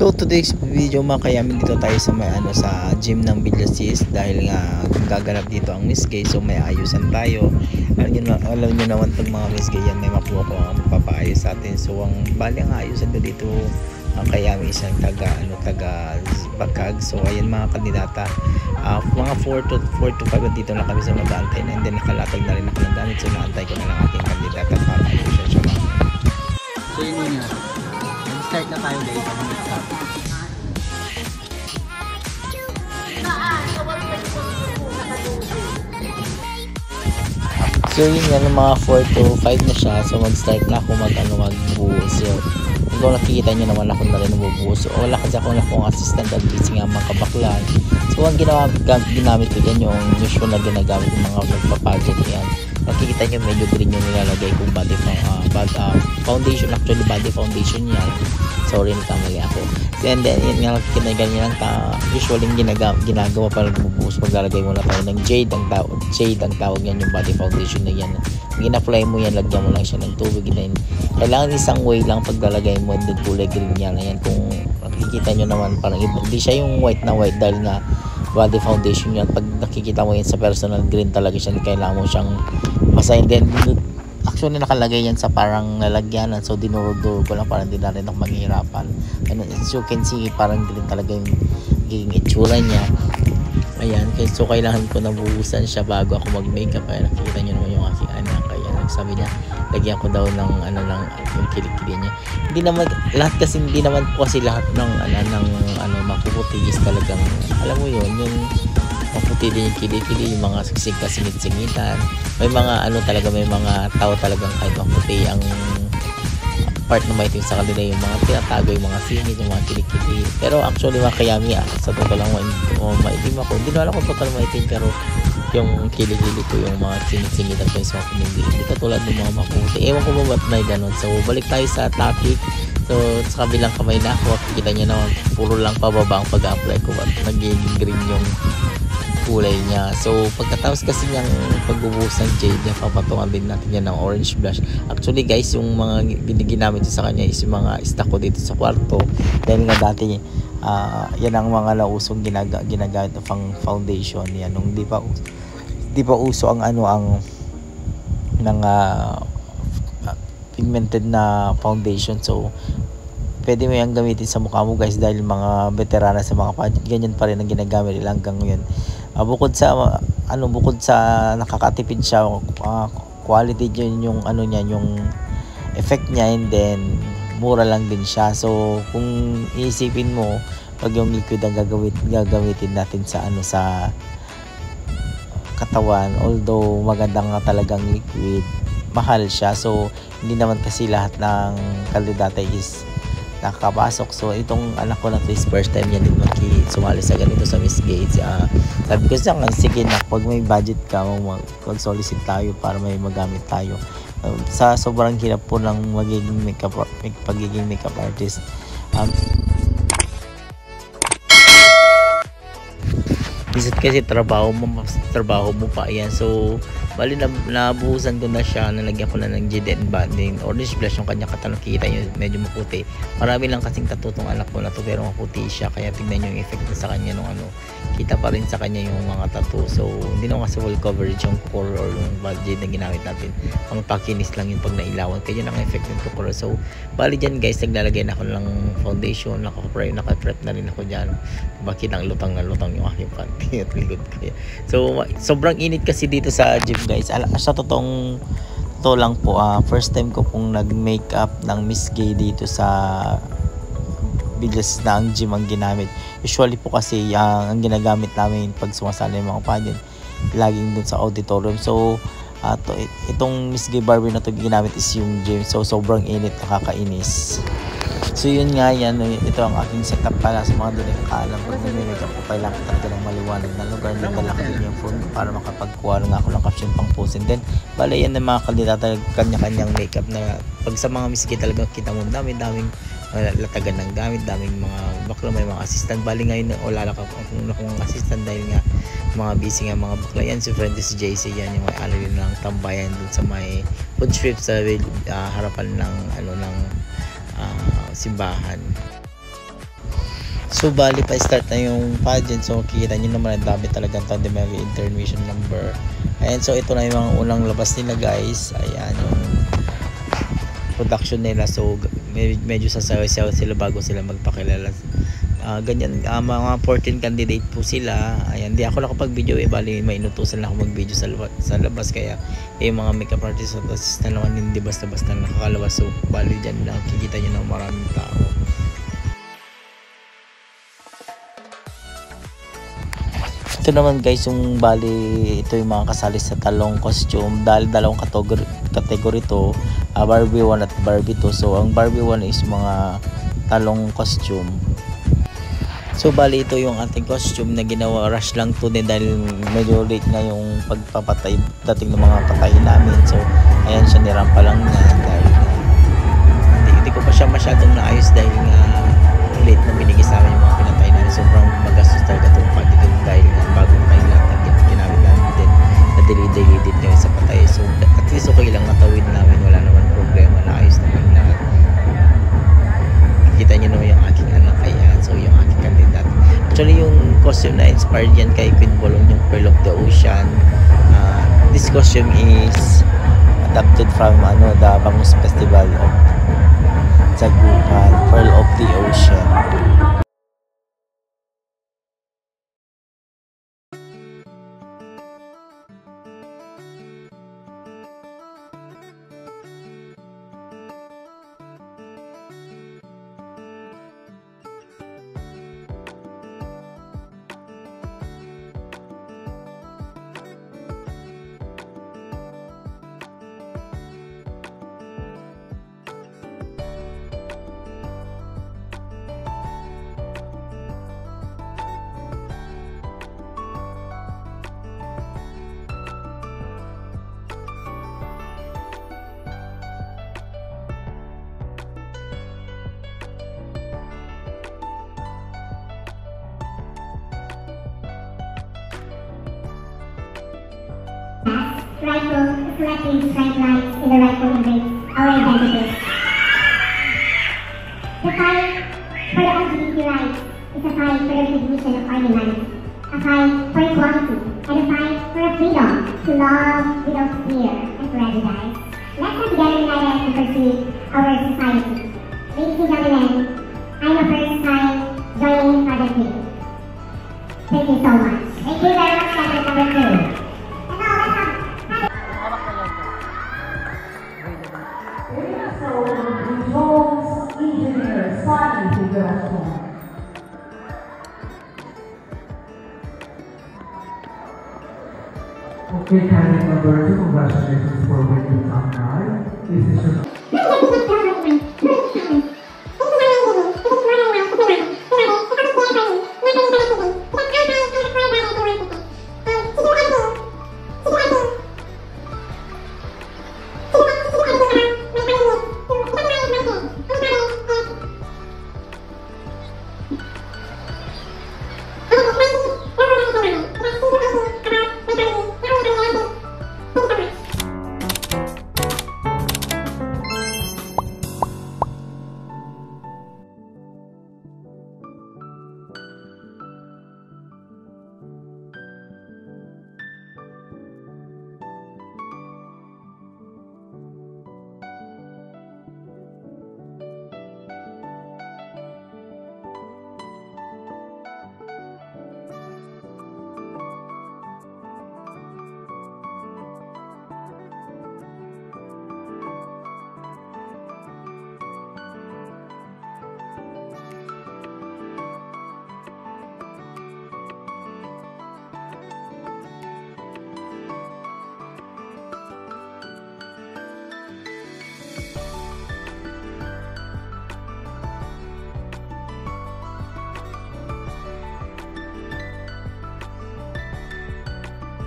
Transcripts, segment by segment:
So today's video mga kayamin, dito tayo sa may sa gym ng Villasis dahil nga gaganap dito ang Miss Gay, so may ayusan tayo. Alam nyo naman itong mga Miss Gay yan, may makuha ko ang papaayos sa atin. So ang bali ang ayusan ko dito ang kayamin isang taga Bakag. So ayan mga kandidata, mga 4 to 5 dito na kami sa mag-aantay na, and then nakalatag na rin ako ng gamit, so naantay ko na lang ating kandidata para ayusan siya mga. So yun nga, start na tayo guys. So yun yan, mga 4 to 5 na siya. So mag-start na ako magbuhos. So kung nakikita nyo naman ako na rin nabubuhos. So wala kasi ako na akong assistant at busy nga mga kabaklan. So ang ginamit ko dyan yung usual na ginagamit ng mga nagpa-pageant yan. Nakikita nyo medyo green yung nilalagay kong body foundation. Actually body foundation yan. Sorry, nakamali ako. And then yun nga, kinaganyan lang usually ginagawa para magbubuhos. Maglalagay mo na tayo ng jade ang tawag yan, yung body foundation na yan. Gina-apply mo yan, lagyan mo lang siya ng tubig. Then kailangan isang way lang paglalagay mo, din kulay green yan. Ayan, kung nakikita nyo naman parang hindi siya yung white na white dahil nga body foundation yan. Pag nakikita mo yan sa personal, green talaga siya. Kailangan mo siyang basahin. Then actually nakalagay yan sa parang lalagyanan, so dinurog-durog ko lang para hindi na rin ako maghihirapan. And as you can see, parang green talaga yung itsura niya. Ayan, so kailangan ko nabuhusan siya bago ako mag-makeup. Kaya nakikita nyo naman yung aking anak. Kaya nagsabi niya, lagyan ko daw ng yung kilikili niya. Hindi naman lahat, kasi hindi naman po kasi lahat ng mapuputi is talagang, alam mo yun, yung maputi din yung kilikili, yung mga singit-singitan. May mga talaga, may mga tao talagang kahit maputi ang part na maitim sa kanila, yung mga tinatago, yung mga singit, yung mga kilikili. Pero actually mga kayami, sa totoo lang maitim ako. Hindi na alam kung total maitim, pero yung kilikili ko, yung mga singit-singitan ko, yung mga kumindi. Hindi katulad ng mga maputi. Ewan ko ba ba't may ganun. So balik tayo sa topic. So sa kabilang kamay na ako, kita nyo naman puro lang pababa ang pag-apply ko at nagiging green yung kulay niya. So pagkatapos kasi niyang pagbubuhos ng jade niya, papatungan din natin yan ng orange blush. Actually guys, yung mga ginamit sa kanya is yung mga stock ko dito sa kwarto, dahil nga dati yan ang mga nausong ginagamit ng foundation yan nung di pa uso ang pigmented na foundation. So pwede mo yung gamitin sa mukha mo guys, dahil mga veterana sa mga pageant, ganyan pa rin ang ginagamit nila hanggang ngayon. Bukod sa nakakatipid siya, quality din yung niya, yung effect niya, and then mura lang din siya. So kung iisipin mo, pag yung liquid ang gagamitin natin sa sa katawan, although maganda nga talagang liquid, mahal siya. So hindi naman kasi lahat ng kandidata is nakakapasok. So itong anak ko na this first time yan din sumali sa ganito sa Miss Gates. Sabi ko siya, sige na, pag may budget ka, mag-solicit tayo para may magamit tayo. Sa sobrang hirap po ng pagiging makeup artist, bisit kasi trabaho mo pa yan. So bali nabuhusan ko na siya, nalagyan ko na ng jade and banding orange blush. Yung kanya katanong, kita nyo medyo maputi. Marami lang kasing tatutong anak ko na to, pero maputi siya, kaya tignan nyo yung effect na sa kanya nung kita pa rin sa kanya yung mga tattoo. So hindi naman kasi full coverage yung core or yung jade na ginamit natin, pang pakinis lang yun pag nailawan, kaya yun ang effect ng core. So bali dyan guys, naglalagay na ako ng foundation, naka-prep na rin ako dyan. Bakit ang lutang na lutang yung aking panty at likod ko. So sobrang init kasi dito sa gym guys. Sa totoo lang po, first time ko pong nag-makeup ng Miss Gay dito sa Villas na ang gym ang ginamit. Usually po kasi ang ginagamit namin pag sumasali ng mga pageant, laging dun sa auditorium. So itong Miss Gay Barbie na to ginamit is yung gym. So sobrang init, nakakainis. So yun nga yan, ito ang aking setup pala sa mga doon nakakaalam. Pag nag-makeup ko, kailangan talaga ng maliwanag na lugar. Nagdala ko din yung phone para makapagkuha nga ako ng caption pang post. And then bala yan ng mga kandidata, kanya-kanyang makeup na pag sa mga Miss Gay talaga kita mo daming latagan ng gamit, daming mga bakla, may mga assistant. Bali ngayon wala ka kung assistant dahil nga mga busy nga mga bakla yan. Si friend si JC yan, yung may alin ng tambayan dun sa may food strip sa harapan ng simbahan. So bali pa start na yung pageant. So makikita nyo naman ang dami talagang tao, may intermission number. Ayan, so ito na yung mga unang labas nila guys. Ayan yung production nila. So medyo sasayaw sila bago sila magpakilala. Ganyan, mga 14 candidate po sila. Ayan, di ako nakapag-video bali may inutusan na ako mag-video sa labas, kaya yung mga makeup artist at assistant naman hindi basta-basta nakakalabas. So bali dyan nakikita nyo na maraming tao. Ito naman guys yung bali, ito yung mga kasali sa talong costume. Dahil dalawang category to, Barbie 1 at Barbie 2. So ang Barbie 1 is mga talong costume. So bali ito yung ating costume na ginawa, rush lang to din dahil medyo late na yung pagpapatay dating ng mga patay namin. So ayan siya, nirampa lang na dahil hindi ko pa siya masyadong naayos dahil nga late na binigay sa amin yung mga pinatay namin. Sobrang magastos talaga itong pagdating dahil nga bagong tayo lahat ng ginamit namin din na delay din yung sa patay. So at least okay lang, natawid namin, wala naman problema, naayos naman lahat. Kita nyo naman yung aking anak, ayan. So yung aking kandidat, actually yung costume na inspired yan kay Queen Bolong, yung Pearl of the Ocean. This costume is adapted from the Bangus Festival of Zagupan, Pearl of the Ocean. Rifle, selecting strike lights in the rifle embrace our identities. The fight for the LGBT rights is a fight for the recognition of our humanity, a fight for equality, and a fight for a freedom to love without fear and prejudice. Let's come together united and pursue our society. Ladies and gentlemen, I'm a first time joining Project 3. Thank you so much. Thank you very much, Project number 2. Okay, candidate number 2, congratulations for winning top 9. This is your...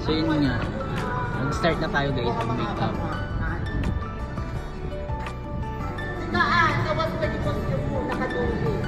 So yun nga, mag-start na tayo guys ng makeup. Taas, awas pa yung costume mo, nakatulog.